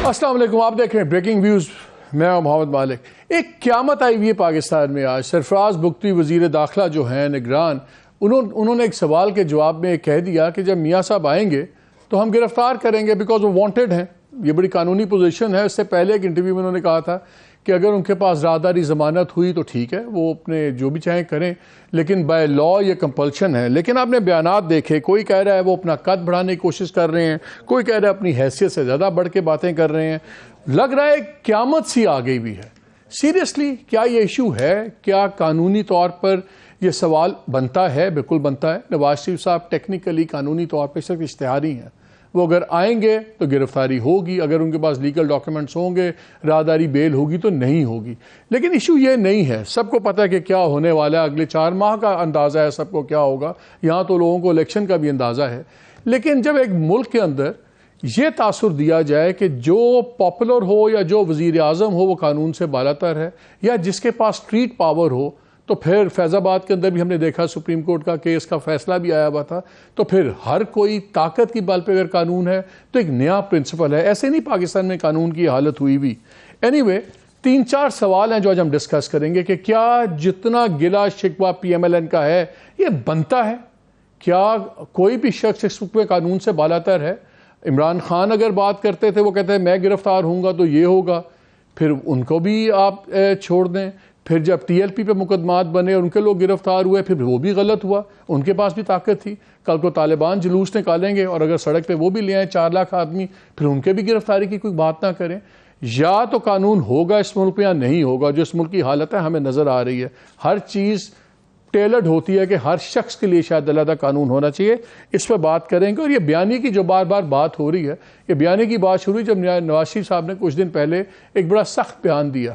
السلام علیکم، آپ دیکھ رہے ہیں بریکنگ ویوز، میں ہوں محمد مالک۔ ایک قیامت آئی ہوئی ہے پاکستان میں آج۔ سرفراز بگٹی وزیر داخلہ جو ہیں نگران، انہوں نے ایک سوال کے جواب میں کہہ دیا کہ جب میاں صاحب آئیں گے تو ہم گرفتار کریں گے بیکاز وہ وانٹڈ ہیں۔ یہ بڑی قانونی پوزیشن ہے۔ اس سے پہلے ایک انٹرویو میں انہوں نے کہا تھا کہ اگر ان کے پاس رازداری ضمانت ہوئی تو ٹھیک ہے، وہ اپنے جو بھی چاہیں کریں، لیکن بائی لا یہ کمپلشن ہے۔ لیکن آپ نے بیانات دیکھے، کوئی کہہ رہا ہے وہ اپنا قد بڑھانے کی کوشش کر رہے ہیں، کوئی کہہ رہا ہے اپنی حیثیت سے زیادہ بڑھ کے باتیں کر رہے ہیں۔ لگ رہا ہے قیامت سی آ گئی بھی ہے۔ سیریسلی کیا یہ ایشو ہے؟ کیا قانونی طور پر یہ سوال بنتا ہے؟ بالکل بنتا ہے۔ نواز شریف صاحب ٹیکنیکلی قانونی طور پہ صرف اشتہاری ہیں، وہ اگر آئیں گے تو گرفتاری ہوگی، اگر ان کے پاس لیگل ڈاکیومنٹس ہوں گے، راہداری بیل ہوگی تو نہیں ہوگی۔ لیکن ایشو یہ نہیں ہے، سب کو پتہ ہے کہ کیا ہونے والا ہے، اگلے 4 ماہ کا اندازہ ہے سب کو کیا ہوگا، یہاں تو لوگوں کو الیکشن کا بھی اندازہ ہے۔ لیکن جب ایک ملک کے اندر یہ تاثر دیا جائے کہ جو پاپولر ہو یا جو وزیر اعظم ہو وہ قانون سے بالاتر ہے، یا جس کے پاس اسٹریٹ پاور ہو، تو پھر فیض آباد کے اندر بھی ہم نے دیکھا سپریم کورٹ کا کیس کا فیصلہ بھی آیا ہوا تھا، تو پھر ہر کوئی طاقت کی بل پہ اگر قانون ہے تو ایک نیا پرنسپل ہے۔ ایسے نہیں پاکستان میں قانون کی حالت ہوئی بھی۔ اینی وے 3-4 سوال ہیں جو آج ہم ڈسکس کریں گے کہ کیا جتنا گلا شکوہ پی ایم ایل این کا ہے یہ بنتا ہے؟ کیا کوئی بھی شخص اس پہ قانون سے بالاتر ہے؟ عمران خان اگر بات کرتے تھے، وہ کہتے ہیں میں گرفتار ہوں گا تو یہ ہوگا، پھر ان کو بھی آپ چھوڑ دیں۔ پھر جب ٹی ایل پی پہ مقدمات بنے اور ان کے لوگ گرفتار ہوئے، پھر وہ بھی غلط ہوا، ان کے پاس بھی طاقت تھی۔ کل کو طالبان جلوس نکالیں گے اور اگر سڑک پہ وہ بھی لے آئیں 4 لاکھ آدمی، پھر ان کے بھی گرفتاری کی کوئی بات نہ کریں۔ یا تو قانون ہوگا اس ملک میں یا نہیں ہوگا۔ جو اس ملک کی حالت ہے ہمیں نظر آ رہی ہے، ہر چیز ٹیلرڈ ہوتی ہے کہ ہر شخص کے لیے شاید علیحدہ قانون ہونا چاہیے۔ اس پہ بات کریں گے۔ اور یہ بیانی کی جو بار بار بات ہو رہی ہے، یہ بیانی کی بات شروع ہوئی جب نواز شریف صاحب نے کچھ دن پہلے ایک بڑا سخت بیان دیا،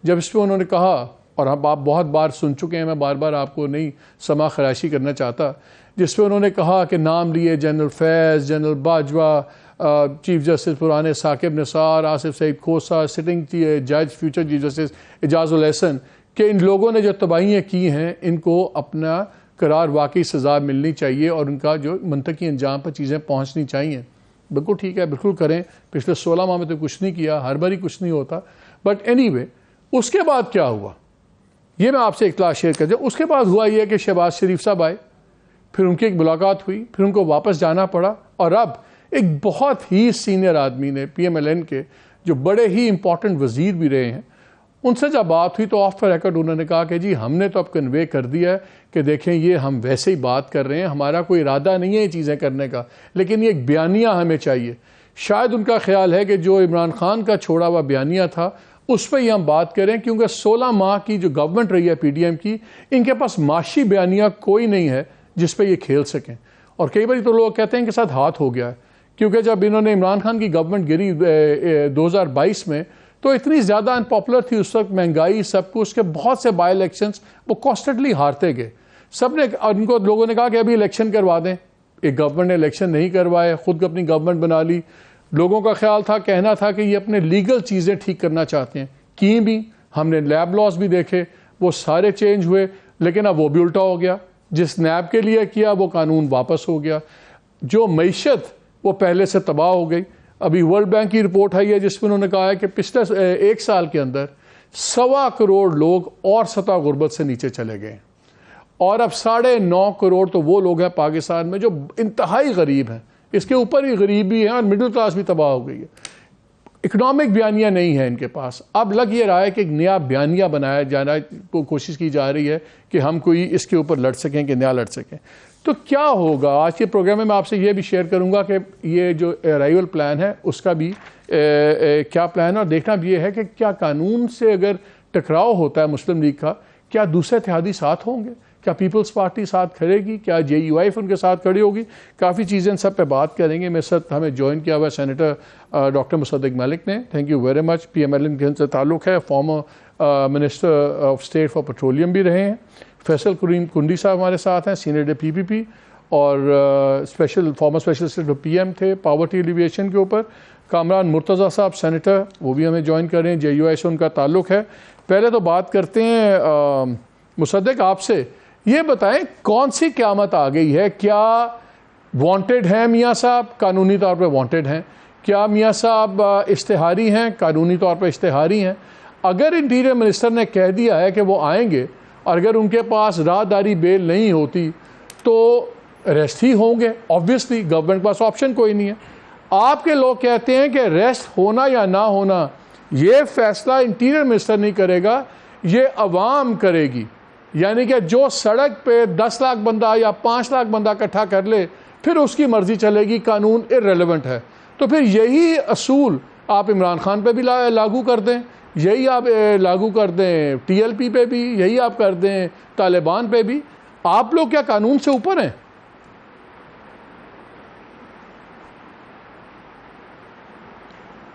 جب اس پہ انہوں نے کہا، اور ہم آپ بہت بار سن چکے ہیں، میں بار بار آپ کو نہیں سما خراشی کرنا چاہتا، جس پہ انہوں نے کہا کہ نام لیے جنرل فیض، جنرل باجوہ، چیف جسٹس پرانے ثاقب نثار، آصف سعید کھوسہ، سٹنگ جج فیوچر چیف جسٹس اعجاز الحسن، کہ ان لوگوں نے جو تباہیاں کی ہیں ان کو اپنا قرار واقعی سزا ملنی چاہیے اور ان کا جو منطقی انجام پر چیزیں پہنچنی چاہیے۔ بالکل ٹھیک ہے، بالکل کریں۔ پچھلے 16 ماہ میں تو کچھ نہیں کیا، ہر باری کچھ نہیں ہوتا، بٹ اینی وے اس کے بعد کیا ہوا یہ میں آپ سے اطلاع شیئر کر دوں۔ اس کے بعد ہوا یہ کہ شہباز شریف صاحب آئے، پھر ان کی ایک ملاقات ہوئی، پھر ان کو واپس جانا پڑا، اور اب ایک بہت ہی سینئر آدمی نے پی ایم ایل این کے جو بڑے ہی امپورٹنٹ وزیر بھی رہے ہیں، ان سے جب بات ہوئی تو آف دا ریکارڈ انہوں نے کہا کہ جی ہم نے تو اب کنوے کر دیا ہے کہ دیکھیں یہ ہم ویسے ہی بات کر رہے ہیں، ہمارا کوئی ارادہ نہیں ہے یہ چیزیں کرنے کا، لیکن یہ ایک بیانیہ ہمیں چاہیے۔ شاید ان کا خیال ہے کہ جو عمران خان کا چھوڑا ہوا بیانیہ تھا اس پہ ہی ہم بات کریں، کیونکہ 16 ماہ کی جو گورنمنٹ رہی ہے پی ڈی ایم کی، ان کے پاس معاشی بیانیہ کوئی نہیں ہے جس پہ یہ کھیل سکیں۔ اور کئی بار تو لوگ کہتے ہیں کہ ساتھ ہاتھ ہو گیا ہے، کیونکہ جب انہوں نے عمران خان کی گورنمنٹ گری 2022 میں، تو اتنی زیادہ ان پاپولر تھی اس وقت، مہنگائی سب کچھ، کے بہت سے بائی الیکشنز وہ کانسٹنٹلی ہارتے گئے۔ سب نے ان کو لوگوں نے کہا کہ ابھی الیکشن کروا دیں، ایک گورنمنٹ نے الیکشن نہیں کروائے، خود اپنی گورنمنٹ بنا لی۔ لوگوں کا خیال تھا، کہنا تھا کہ یہ اپنے لیگل چیزیں ٹھیک کرنا چاہتے ہیں، کی بھی، ہم نے لیب لاز بھی دیکھے، وہ سارے چینج ہوئے، لیکن اب وہ بھی الٹا ہو گیا۔ جس نیب کے لیے کیا وہ قانون واپس ہو گیا۔ جو معیشت وہ پہلے سے تباہ ہو گئی۔ ابھی ورلڈ بینک کی رپورٹ آئی ہے جس میں انہوں نے کہا ہے کہ پچھلے 1 سال کے اندر 1.25 کروڑ لوگ اور سطح غربت سے نیچے چلے گئے، اور اب 9.5 کروڑ تو وہ لوگ ہیں پاکستان میں جو انتہائی غریب ہیں، اس کے اوپر ہی غریبی ہیں اور مڈل کلاس بھی تباہ ہو گئی ہے۔ اکنامک بیانیہ نہیں ہے ان کے پاس۔ اب لگ یہ رہا ہے کہ ایک نیا بیانیہ بنایا جانا کو کوشش کی جا رہی ہے کہ ہم کوئی اس کے اوپر لڑ سکیں، کہ نیا لڑ سکیں۔ تو کیا ہوگا آج کے پروگرام میں آپ سے یہ بھی شیئر کروں گا کہ یہ جو ارائیول پلان ہے اس کا بھی کیا پلان ہے، اور دیکھنا بھی یہ ہے کہ کیا قانون سے اگر ٹکراؤ ہوتا ہے مسلم لیگ کا، کیا دوسرے اتحادی ساتھ ہوں گے؟ کیا پیپلز پارٹی ساتھ کھڑے گی؟ کیا جے یو آئی ایف ان کے ساتھ کھڑی ہوگی؟ کافی چیزیں ان سب پہ بات کریں گے۔ میرے ساتھ ہمیں جوائن کیا ہوا ہے سینیٹر ڈاکٹر مصدق ملک نے، thank you very much. P M L N کے سے تعلق ہے، former minister of state for petroleum بھی رہے ہیں۔ فیصل کریم کنڈی صاحب ہمارے ساتھ ہیں، سینیٹر پی پی پی، اور فارمر اسپیشل پی ایم تھے پاورٹی ایلیویشن کے اوپر۔ کامران مرتضیٰ صاحب سینیٹر، وہ بھی ہمیں جوائن کر رہے ہیں، جے یو آئی سے ان کا تعلق ہے۔ پہلے تو بات کرتے ہیں مصدق آپ سے، یہ بتائیں کون سی قیامت آ گئی ہے؟ کیا وانٹڈ ہیں میاں صاحب؟ قانونی طور پہ وانٹڈ ہیں، کیا میاں صاحب اشتہاری ہیں؟ قانونی طور پر اشتہاری ہیں. اگر انٹیریئر منسٹر نے کہہ دیا ہے کہ وہ آئیں گے اور اگر ان کے پاس راہداری بیل نہیں ہوتی تو ریسٹ ہی ہوں گے. آبویسلی گورنمنٹ کے پاس آپشن کوئی نہیں ہے. آپ کے لوگ کہتے ہیں کہ ریسٹ ہونا یا نہ ہونا یہ فیصلہ انٹیریئر منسٹر نہیں کرے گا, یہ عوام کرے گی. یعنی کہ جو سڑک پہ 10 لاکھ بندہ یا 5 لاکھ بندہ اکٹھا کر لے پھر اس کی مرضی چلے گی, قانون ارریلیونٹ ہے. تو پھر یہی اصول آپ عمران خان پہ بھی لاگو کر دیں, یہی آپ لاگو کر دیں ٹی ایل پی پہ بھی, یہی آپ کر دیں طالبان پہ بھی. آپ لوگ کیا قانون سے اوپر ہیں؟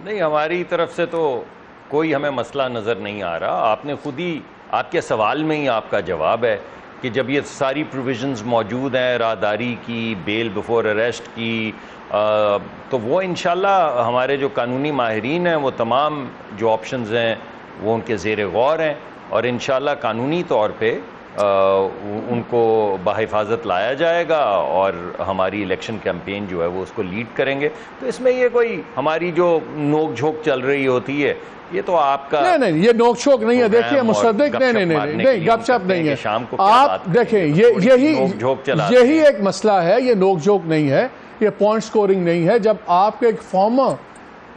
نہیں, ہماری طرف سے تو کوئی ہمیں مسئلہ نظر نہیں آ رہا. آپ نے خود ہی, آپ کے سوال میں ہی آپ کا جواب ہے کہ جب یہ ساری پروویژنز موجود ہیں, راہداری کی, بیل بیفور اریسٹ کی, تو وہ انشاءاللہ ہمارے جو قانونی ماہرین ہیں وہ تمام جو آپشنز ہیں وہ ان کے زیر غور ہیں, اور انشاءاللہ قانونی طور پہ ان کو بحفاظت لایا جائے گا اور ہماری الیکشن کیمپین جو ہے وہ اس کو لیڈ کریں گے. تو اس میں یہ کوئی ہماری جو نوک جھوک چل رہی ہوتی ہے یہ تو آپ کا نہیں, یہ نوک جھوک نہیں ہے. دیکھیے مصدق, نہیں گپ شپ نہیں ہے. آپ دیکھیں یہی ایک مسئلہ ہے, یہ نوک جھوک نہیں ہے, یہ پوائنٹ سکورنگ نہیں ہے. جب آپ کے ایک فارمر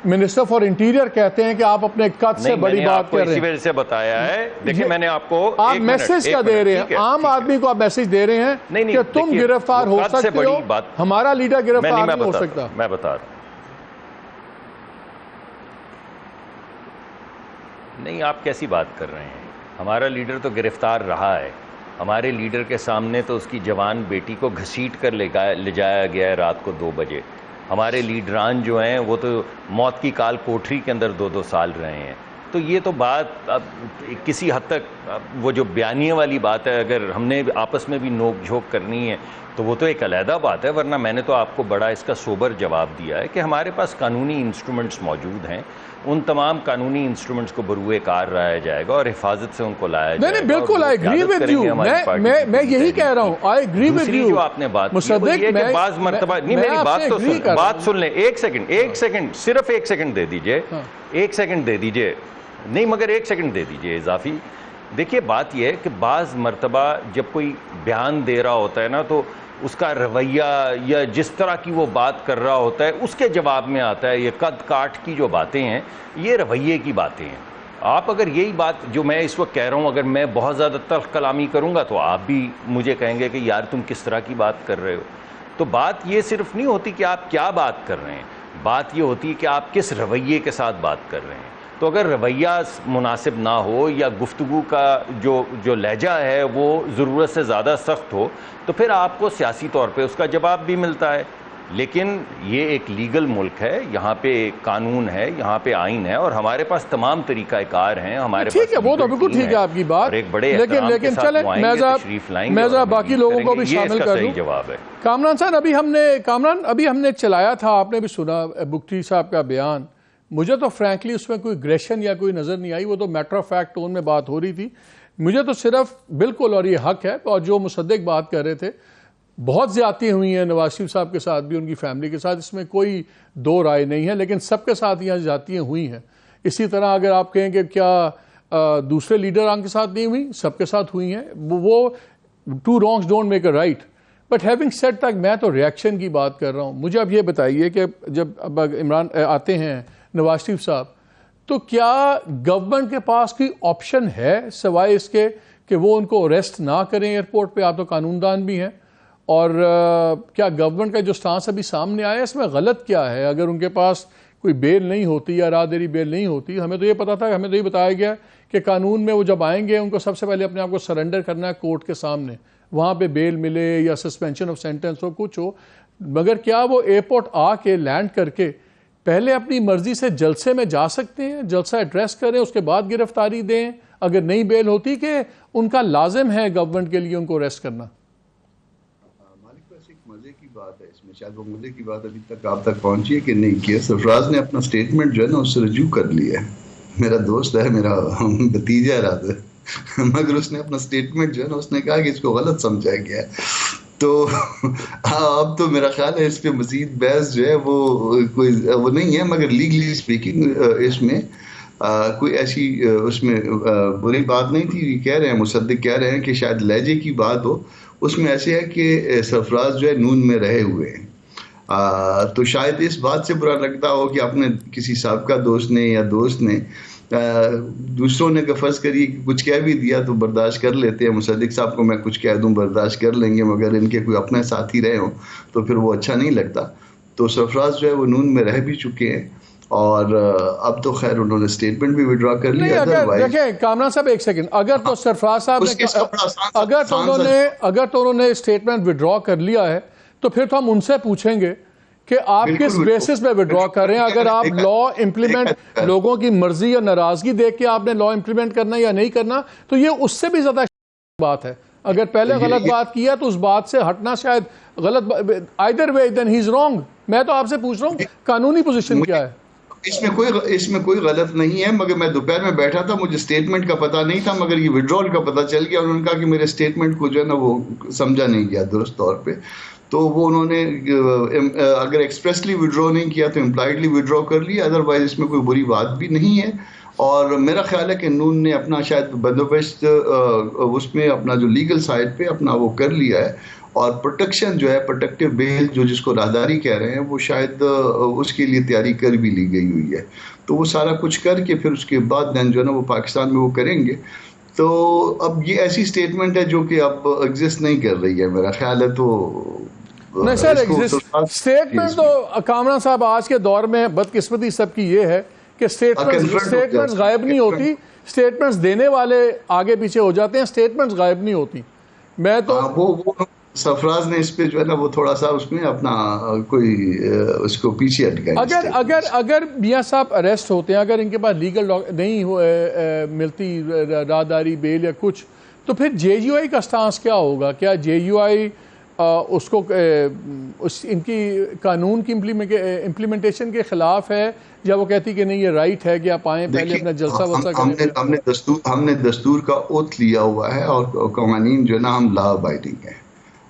منسٹر فار انٹیریئر کہتے ہیں کہ آپ اپنے قد سے بڑی بات کر رہے ہیں, اسی وجہ سے بتایا ہے. دیکھیں میں نے آپ کو آپ میسج کا دے رہے ہیں, عام آدمی کو آپ میسج دے رہے ہیں کہ تم گرفتار ہو سکتے ہو, ہمارا لیڈر گرفتار نہیں ہو سکتا. میں بتا رہا ہوں. نہیں, آپ کیسی بات کر رہے ہیں؟ ہمارا لیڈر تو گرفتار رہا ہے. ہمارے لیڈر کے سامنے تو اس کی جوان بیٹی کو گھسیٹ کر لے جایا گیا ہے رات کو 2 بجے. ہمارے لیڈران جو ہیں وہ تو موت کی کال کوٹری کے اندر 2 سال رہے ہیں. تو یہ تو بات اب کسی حد تک وہ جو بیانیے والی بات ہے, اگر ہم نے آپس میں بھی نوک جھوک کرنی ہے تو وہ تو ایک علیحدہ بات ہے. ورنہ میں نے تو آپ کو بڑا اس کا سوبر جواب دیا ہے کہ ہمارے پاس قانونی انسٹرومنٹس موجود ہیں, ان تمام قانونی انسٹرومنٹس کو بروئے کار لایا جائے گا اور حفاظت سے ان کو لایا جائے گا. نہیں, بالکل آئی ایگری ود یو. میں یہی کہہ رہا ہوں, آئی ایگری ود یو. جو آپ نے بات کی یہ کہ بعض مرتبہ نہیں, میری بات سن لیں. ایک سیکنڈ صرف 1 سیکنڈ دے دیجئے, 1 سیکنڈ دے دیجئے. نہیں مگر 1 سیکنڈ دے دیجئے اضافی. دیکھیے بات یہ ہے کہ بعض مرتبہ جب کوئی بیان دے رہا ہوتا ہے نا تو اس کا رویہ یا جس طرح کی وہ بات کر رہا ہوتا ہے اس کے جواب میں آتا ہے یہ قد کاٹ کی جو باتیں ہیں, یہ رویے کی باتیں ہیں. آپ اگر یہی بات جو میں اس وقت کہہ رہا ہوں اگر میں بہت زیادہ تلخ کلامی کروں گا تو آپ بھی مجھے کہیں گے کہ یار تم کس طرح کی بات کر رہے ہو. تو بات یہ صرف نہیں ہوتی کہ آپ کیا بات کر رہے ہیں, بات یہ ہوتی ہے کہ آپ کس رویے کے ساتھ بات کر رہے ہیں. تو اگر رویہ مناسب نہ ہو یا گفتگو کا جو لہجہ ہے وہ ضرورت سے زیادہ سخت ہو تو پھر آپ کو سیاسی طور پہ اس کا جواب بھی ملتا ہے. لیکن یہ ایک لیگل ملک ہے, یہاں پہ قانون ہے, یہاں پہ آئین ہے, اور ہمارے پاس تمام طریقہ کار ہیں. ہمارے ٹھیک ہے, وہ تو بالکل ٹھیک ہے آپ کی بات, لیکن چلیں میں ذرا باقی لوگوں کو بھی شامل کر دوں. جواب ہے کامران صاحب, ابھی ہم نے چلایا تھا, آپ نے بھی سنا بگٹی صاحب کا بیان. مجھے تو فرینکلی اس میں کوئی گریشن یا کوئی نظر نہیں آئی, وہ تو میٹر آف فیکٹ ٹون میں بات ہو رہی تھی. مجھے تو صرف بالکل, اور یہ حق ہے, اور جو مصدق بات کر رہے تھے, بہت زیادتی ہوئی ہیں نواز شریف صاحب کے ساتھ بھی, ان کی فیملی کے ساتھ, اس میں کوئی دو رائے نہیں ہے, لیکن سب کے ساتھ یہاں زیادتیاں ہوئی ہیں. اسی طرح اگر آپ کہیں کہ کیا دوسرے لیڈران کے ساتھ نہیں ہوئی, سب کے ساتھ ہوئی ہیں. وہ 2 wrongs don't make a right. But having said تک میں تو ریئیکشن کی بات کر رہا ہوں. مجھے اب یہ بتائیے کہ جب اب عمران آتے ہیں نواز شریف صاحب, تو کیا گورنمنٹ کے پاس کوئی آپشن ہے سوائے اس کے کہ وہ ان کو اریسٹ نہ کریں ایئرپورٹ پہ؟ آپ تو قانون دان بھی ہیں, اور کیا گورنمنٹ کا جو سٹانس ابھی سامنے آیا اس میں غلط کیا ہے؟ اگر ان کے پاس کوئی بیل نہیں ہوتی یا راہداری بیل نہیں ہوتی, ہمیں تو یہ پتا تھا, ہمیں تو یہ بتایا گیا کہ قانون میں وہ جب آئیں گے ان کو سب سے پہلے اپنے آپ کو سرنڈر کرنا ہے کورٹ کے سامنے, وہاں پہ بیل ملے یا سسپینشن آف سینٹنس ہو, کچھ ہو. مگر کیا وہ ایئرپورٹ آ کے لینڈ کر کے پہلے اپنی مرضی سے جلسے میں جا سکتے ہیں, جلسہ ایڈریس کریں, اس کے بعد گرفتاری دیں اگر نہیں بیل ہوتی, کہ ان کا لازم ہے گورنمنٹ کے لیے ان کو اریسٹ کرنا؟ مالک پاس ایک مزے کی بات ہے اس میں, شاید وہ مزے کی بات ابھی تک آپ تک پہنچی ہے کہ نہیں کیا. سرفراز نے اپنا سٹیٹمنٹ جو ہے نا اس سے رجوع کر لیا ہے. میرا دوست ہے, میرا بھتیجا ہے رات, مگر اس نے اپنا سٹیٹمنٹ جو ہے نا اس نے کہا کہ اس کو غلط سمجھا گیا ہے. تو اب تو میرا خیال ہے اس پہ مزید بحث جو ہے وہ نہیں ہے، مگر لیگلی اسپیکنگ اس میں کوئی ایسی اس میں بری بات نہیں تھی. کہہ رہے ہیں مصدق کہہ رہے ہیں کہ شاید لہجے کی بات ہو. اس میں ایسے ہے کہ سرفراز جو ہے نون میں رہے ہوئے ہیں، تو شاید اس بات سے برا لگتا ہو کہ اپنے کسی سابقہ دوست نے یا دوست نے دوسروں نے فرض کریے کہ کچھ کہہ بھی دیا تو برداشت کر لیتے ہیں. مصدق صاحب کو میں کچھ کہہ دوں برداشت کر لیں گے، مگر ان کے کوئی اپنے ساتھی رہے ہوں تو پھر وہ اچھا نہیں لگتا. تو سرفراز جو ہے وہ نون میں رہ بھی چکے ہیں، اور اب تو خیر انہوں نے اسٹیٹمنٹ بھی وڈرا کر لیا. دیکھیں کامران صاحب ایک سیکنڈ، اگر تو سرفراز صاحب نے اگر تو انہوں نے اسٹیٹمنٹ وڈرا کر لیا ہے تو پھر تو ہم ان سے پوچھیں گے کہ آپ کس بیسس پہ وڈرا کر رہے ہیں. اگر آپ لا امپلیمنٹ لوگوں کی مرضی یا ناراضگی دیکھ کے آپ نے لا امپلیمنٹ کرنا یا نہیں کرنا، تو یہ اس سے بھی زیادہ بات ہے. اگر پہلے غلط بات کیا تو اس بات سے ہٹنا شاید غلط. either way then he is wrong. میں تو آپ سے پوچھ رہا ہوں قانونی پوزیشن کیا ہے. اس میں کوئی غلط نہیں ہے، مگر میں دوپہر میں بیٹھا تھا، مجھے اسٹیٹمنٹ کا پتہ نہیں تھا، مگر یہ وڈرال کا پتہ چل گیا. انہوں نے کہا کہ میرے اسٹیٹمنٹ کو جو ہے نا وہ سمجھا نہیں گیا درست طور پہ. تو وہ انہوں نے اگر ایکسپریسلی وڈرا نہیں کیا تو امپلائڈلی وڈرا کر لیا، ادروائز اس میں کوئی بری بات بھی نہیں ہے. اور میرا خیال ہے کہ نون نے اپنا شاید بندوبست اس میں اپنا جو لیگل سائڈ پہ اپنا وہ کر لیا ہے، اور پروٹیکشن جو ہے پروٹیکٹیو بیل جو جس کو راہداری کہہ رہے ہیں وہ شاید اس کے لیے تیاری کر بھی لی گئی ہوئی ہے. تو وہ سارا کچھ کر کے پھر اس کے بعد دین جو ہے نا وہ پاکستان میں وہ کریں گے. تو اب یہ ایسی اسٹیٹمنٹ ہے جو کہ اب ایگزسٹ نہیں کر رہی ہے میرا خیال ہے. تو نہیں سر اسٹیٹمنٹ تو کامران صاحب آج کے دور میں بدقسمتی سب کی یہ ہے کہ اسٹیٹمنٹس غائب نہیں ہوتی، اسٹیٹمنٹس دینے والے آگے پیچھے ہو جاتے ہیں، اسٹیٹمنٹس غائب نہیں ہوتی. میں تو وہ سرفراز نے اس پہ جو ہے نا وہ تھوڑا سا اس میں اپنا کوئی اس کو پیچھے ہٹکا. اگر میاں صاحب اریسٹ ہوتے ہیں، اگر ان کے پاس لیگل نہیں ملتی راہداری بیل یا کچھ، تو پھر جے یو آئی کا سٹانس کیا ہوگا؟ کیا جے یو آئی اس کو ان کی قانون کی امپلیمنٹیشن کے خلاف ہے، یا وہ کہتی کہ نہیں یہ رائٹ ہے کہ آپ آئیں پہلے اپنا جلسہ وسا کریں؟ ہم نے دستور کا اوتھ لیا ہوا ہے، اور قوانین جو ہے نا ہم لا ابائڈنگ ہے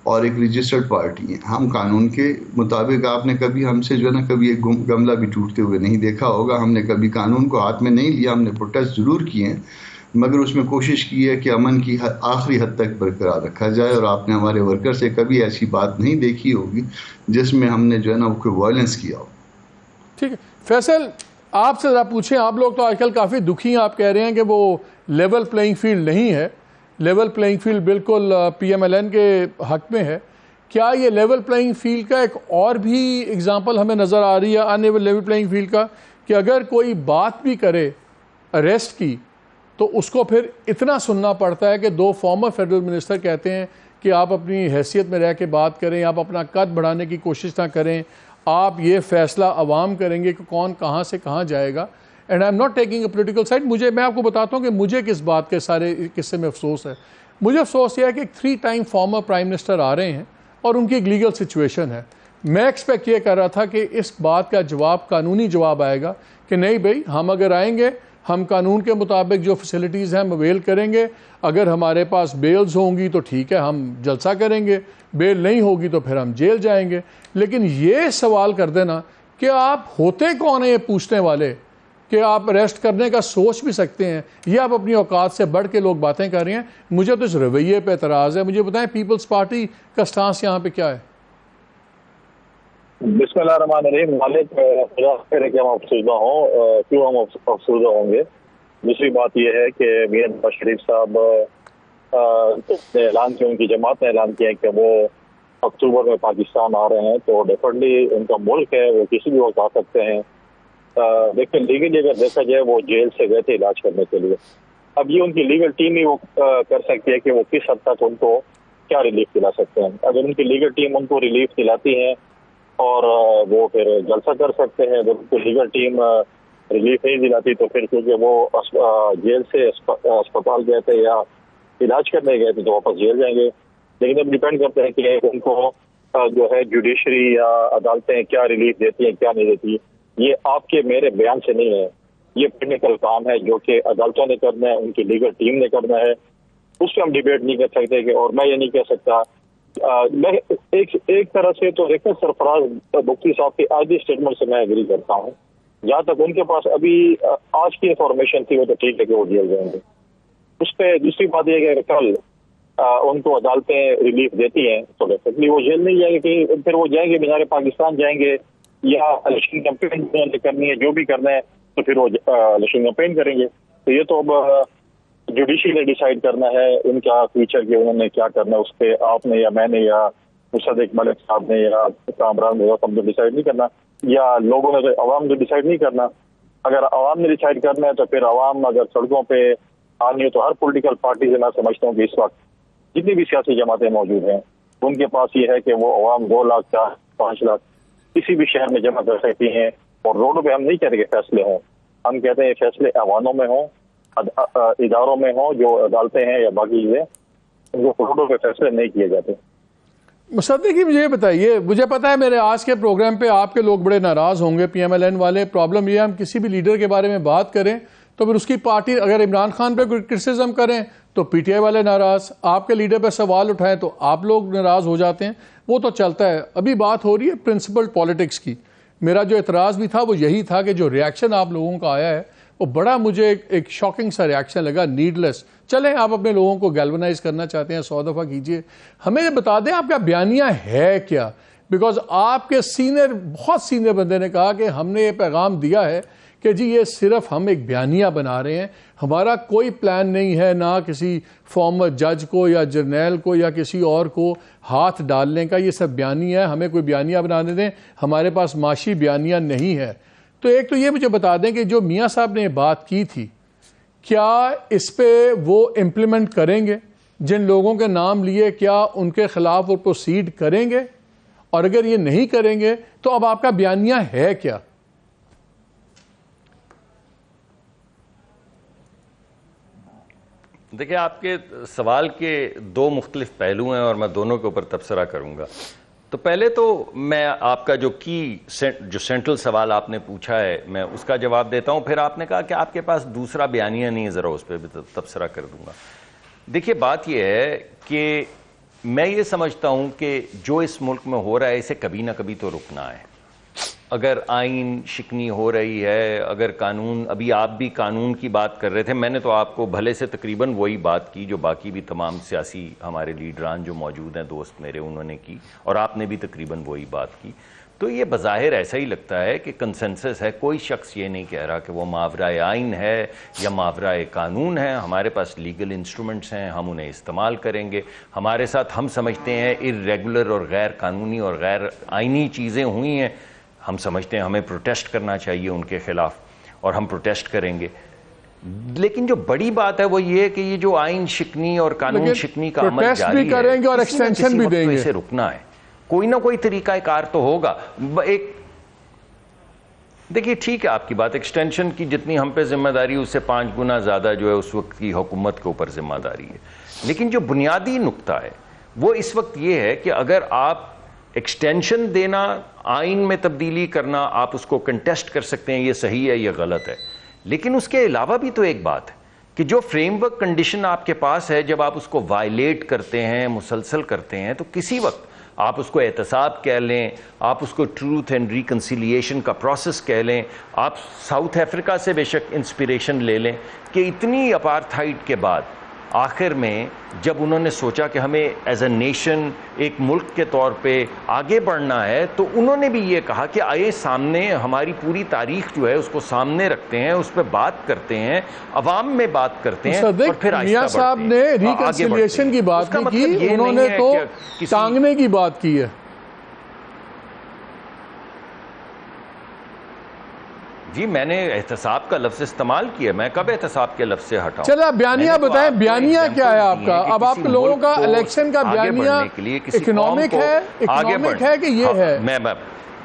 اور ایک رجسٹرڈ پارٹی ہیں. ہم قانون کے مطابق، آپ نے کبھی ہم سے جو ہے نا کبھی ایک گملہ بھی ٹوٹتے ہوئے نہیں دیکھا ہوگا. ہم نے کبھی قانون کو ہاتھ میں نہیں لیا، ہم نے پروٹیسٹ ضرور کیے ہیں، مگر اس میں کوشش کی ہے کہ امن کی آخری حد تک برقرار رکھا جائے. اور آپ نے ہمارے ورکر سے کبھی ایسی بات نہیں دیکھی ہوگی جس میں ہم نے جو ہے نا کوئی وائلنس کیا ہو. ٹھیک ہے فیصل، آپ سے ذرا پوچھیں، آپ لوگ تو آج کل کافی دکھی ہیں، آپ کہہ رہے ہیں کہ وہ لیول پلینگ فیلڈ نہیں ہے. لیول پلینگ فیلڈ بالکل پی ایم ایل این کے حق میں ہے. کیا یہ لیول پلینگ فیلڈ کا ایک اور بھی اگزامپل ہمیں نظر آ رہی ہے ان لیول پلینگ فیلڈ کا، کہ اگر کوئی بات بھی کرے اریسٹ کی تو اس کو پھر اتنا سننا پڑتا ہے کہ دو فارمر فیڈرل منسٹر کہتے ہیں کہ آپ اپنی حیثیت میں رہ کے بات کریں، آپ اپنا قد بڑھانے کی کوشش نہ کریں، آپ یہ فیصلہ عوام کریں گے کہ کون کہاں سے کہاں جائے گا. And I am not taking a political side. میں آپ کو بتاتا ہوں کہ مجھے کس بات کے سارے قصے میں افسوس ہے. مجھے افسوس یہ ہے کہ 3 ٹائم فارمر پرائم منسٹر آ رہے ہیں اور ان کی ایک لیگل سچویشن ہے. میں ایکسپیکٹ یہ کر رہا تھا کہ اس بات کا جواب قانونی جواب آئے گا کہ نہیں بھائی، ہم اگر آئیں گے ہم قانون کے مطابق جو فیسلٹیز ہیں ہم اویل کریں گے. اگر ہمارے پاس بیلز ہوں گی تو ٹھیک ہے ہم جلسہ کریں گے، بیل نہیں ہوگی تو پھر ہم جیل جائیں گے. لیکن یہ سوال کر دینا کہ آپ ہوتے کون ہیں یہ پوچھنے والے، کہ آپ اریسٹ کرنے کا سوچ بھی سکتے ہیں، یہ آپ اپنی اوقات سے بڑھ کے لوگ باتیں کر رہے ہیں. مجھے تو اس رویے پہ اعتراض ہے. مجھے بتائیں پیپلز پارٹی کا سٹانس یہاں پہ کیا ہے؟ بسم اللہ الرحمن الرحیم. مالک کہ ہم افسردہ ہوں، کیوں ہم افسردہ ہوں گے؟ دوسری بات یہ ہے کہ میاں نواز شریف صاحب نے اعلان کیا، ان کی جماعت نے اعلان کیا کہ وہ اکتوبر میں پاکستان آ رہے ہیں. تو ڈیفینیٹلی ان کا ملک ہے، وہ کسی بھی وقت آ سکتے ہیں. لیکن لیگلی اگر دیکھا جائے وہ جیل سے گئے تھے علاج کرنے کے لیے. اب یہ ان کی لیگل ٹیم ہی وہ کر سکتی ہے کہ وہ کس حد تک ان کو کیا ریلیف دلا سکتے ہیں. اگر ان کی لیگل ٹیم ان کو ریلیف دلاتی ہے اور وہ پھر جلسہ کر سکتے ہیں. اگر ان کو لیگل ٹیم ریلیف نہیں دلاتی تو پھر کیونکہ وہ جیل سے اسپتال گئے تھے یا علاج کرنے گئے تھے تو واپس جیل جائیں گے. لیکن اب ڈیپینڈ کرتے ہیں کہ ان کو جو ہے جوڈیشری یا عدالتیں کیا ریلیف دیتی ہیں کیا نہیں دیتی. یہ آپ کے میرے بیان سے نہیں ہے، یہ ٹیکنیکل کام ہے جو کہ عدالتوں نے کرنا ہے، ان کی لیگل ٹیم نے کرنا ہے. اس پہ ہم ڈیبیٹ نہیں کر سکتے کہ، اور میں یہ نہیں کہہ سکتا ایک طرح سے تو دیکھیں سرفراز بگٹی صاحب کی آج اسٹیٹمنٹ سے میں ایگری کرتا ہوں. جہاں تک ان کے پاس ابھی آج کی انفارمیشن تھی وہ تو ٹھیک ہے کہ وہ جیل جائیں گے. اس پہ دوسری بات یہ ہے کہ کل ان کو عدالتیں ریلیف دیتی ہیں تو ڈیفینیٹلی وہ جیل نہیں جائیں گے, کہ پھر وہ جائیں گے مینار پاکستان جائیں گے یا الیکشن کیمپین کرنی ہے, جو بھی کرنا ہے تو پھر وہ الیکشن کیمپین کریں گے. تو یہ تو اب جوڈیشری نے ڈیسائیڈ کرنا ہے ان کا فیوچر کہ انہوں نے کیا کرنا ہے. اس پہ آپ نے یا میں نے یا مصدق ملک صاحب نے یا کامران رضا صاحب نے ڈیسائیڈ نہیں کرنا, یا لوگوں نے عوام نے ڈیسائیڈ نہیں کرنا. اگر عوام نے ڈیسائیڈ کرنا ہے تو پھر عوام اگر سڑکوں پہ آنی ہے تو ہر پولیٹیکل پارٹی سے میں سمجھتا ہوں کہ اس وقت جتنی بھی سیاسی جماعتیں موجود ہیں ان کے پاس یہ ہے کہ وہ عوام 2 لاکھ 5 لاکھ کسی بھی شہر میں جمع کر سکتی ہیں. اور روڈوں پہ ہم نہیں کہتے کہ فیصلے ہوں, ہم کہتے ہیں فیصلے ایوانوں میں ہوں, اداروں میں ہوں, جو عدالتیں ہیں یا باقی چیزیں, ان کو روڈوں پہ فیصلے نہیں کیے جاتے. مصدق جی مجھے یہ بتائیے, مجھے پتا ہے میرے آج کے پروگرام پہ آپ کے لوگ بڑے ناراض ہوں گے, پی ایم ایل این والے. پرابلم یہ ہے ہم کسی بھی لیڈر کے بارے میں بات کریں تو پھر اس کی پارٹی, اگر عمران خان پہ کوئی کرٹیسزم کریں تو پی ٹی آئی والے ناراض, آپ کے لیڈر پہ سوال اٹھائیں تو آپ لوگ ناراض ہو جاتے ہیں. وہ تو چلتا ہے. ابھی بات ہو رہی ہے پرنسپل پالیٹکس کی. میرا جو اعتراض بھی تھا وہ یہی تھا کہ جو ریاکشن آپ لوگوں کا آیا ہے وہ بڑا مجھے ایک شاکنگ سا ریاکشن لگا, نیڈلیس. چلیں آپ اپنے لوگوں کو گیلونائز کرنا چاہتے ہیں 100 دفعہ کیجئے, ہمیں یہ بتا دیں آپ کا بیانیہ ہے کیا. بیکاز آپ کے بہت سینئر بندے نے کہا کہ ہم نے یہ پیغام دیا ہے کہ جی یہ صرف ہم ایک بیانیہ بنا رہے ہیں, ہمارا کوئی پلان نہیں ہے نہ کسی فارمر جج کو یا جرنیل کو یا کسی اور کو ہاتھ ڈالنے کا, یہ سب بیانیہ ہے, ہمیں کوئی بیانیہ بنانے دیں, ہمارے پاس معاشی بیانیہ نہیں ہے. تو ایک تو یہ مجھے بتا دیں کہ جو میاں صاحب نے بات کی تھی کیا اس پہ وہ امپلیمنٹ کریں گے, جن لوگوں کے نام لیے کیا ان کے خلاف وہ پروسیڈ کریں گے, اور اگر یہ نہیں کریں گے تو اب آپ کا بیانیہ ہے کیا؟ دیکھیں آپ کے سوال کے 2 مختلف پہلو ہیں اور میں دونوں کے اوپر تبصرہ کروں گا. تو پہلے تو میں آپ کا جو سینٹرل سوال آپ نے پوچھا ہے میں اس کا جواب دیتا ہوں, پھر آپ نے کہا کہ آپ کے پاس دوسرا بیانیہ نہیں ہے, ذرا اس پہ بھی تبصرہ کر دوں گا. دیکھیے بات یہ ہے کہ میں یہ سمجھتا ہوں کہ جو اس ملک میں ہو رہا ہے اسے کبھی نہ کبھی تو رکنا ہے. اگر آئین شکنی ہو رہی ہے, اگر قانون, ابھی آپ بھی قانون کی بات کر رہے تھے, میں نے تو آپ کو بھلے سے تقریباً وہی بات کی جو باقی بھی تمام سیاسی ہمارے لیڈران جو موجود ہیں دوست میرے انہوں نے کی, اور آپ نے بھی تقریباً وہی بات کی. تو یہ بظاہر ایسا ہی لگتا ہے کہ کنسنسس ہے, کوئی شخص یہ نہیں کہہ رہا کہ وہ ماورائے آئین ہے یا ماورائے قانون ہے. ہمارے پاس لیگل انسٹرومنٹس ہیں, ہم انہیں استعمال کریں گے. ہمارے ساتھ ہم سمجھتے ہیں ارریگولر اور غیر قانونی اور غیر آئینی چیزیں ہوئی ہیں, ہم سمجھتے ہیں ہمیں پروٹیسٹ کرنا چاہیے ان کے خلاف, اور ہم پروٹیسٹ کریں گے. لیکن جو بڑی بات ہے وہ یہ کہ یہ جو آئین شکنی اور قانون شکنی کا عمل جاری ہے, کریں گے اور ایکسٹینشن بھی دیں گے, اسے رکنا ہے. کوئی نہ کوئی طریقہ کار تو ہوگا. دیکھیے ٹھیک ہے آپ کی بات, ایکسٹینشن کی جتنی ہم پہ ذمہ داری اس سے 5 گنا زیادہ جو ہے اس وقت کی حکومت کے اوپر ذمہ داری ہے. لیکن جو بنیادی نقطہ ہے وہ اس وقت یہ ہے کہ اگر آپ ایکسٹینشن دینا, آئین میں تبدیلی کرنا, آپ اس کو کنٹیسٹ کر سکتے ہیں یہ صحیح ہے یہ غلط ہے. لیکن اس کے علاوہ بھی تو ایک بات ہے کہ جو فریم ورک کنڈیشن آپ کے پاس ہے, جب آپ اس کو وائلیٹ کرتے ہیں, مسلسل کرتے ہیں, تو کسی وقت آپ اس کو احتساب کہہ لیں, آپ اس کو ٹروتھ اینڈ ریکنسیلیشن کا پروسیس کہہ لیں, آپ ساؤتھ افریقہ سے بے شک انسپریشن لے لیں کہ اتنی اپارتھائڈ کے بعد آخر میں جب انہوں نے سوچا کہ ہمیں ایز اے نیشن ایک ملک کے طور پہ آگے بڑھنا ہے, تو انہوں نے بھی یہ کہا کہ آئے سامنے ہماری پوری تاریخ جو ہے اس کو سامنے رکھتے ہیں, اس پہ بات کرتے ہیں, عوام میں بات کرتے ہیں, اور پھر میاں صاحب نے ریکنسیلیشن کی بات نہیں کی, انہوں نے تو ٹانگنے کی بات کی ہے. جی میں نے احتساب کا لفظ استعمال کیا, میں کب احتساب کے لفظ سے ہٹاؤں؟ چلے آپ بیانیہ بتائیں, بیانیہ کیا ہے آپ کا؟ اب آپ لوگوں کا الیکشن کا بیانیہ اکنامک ہے کہ یہ ہے؟ میں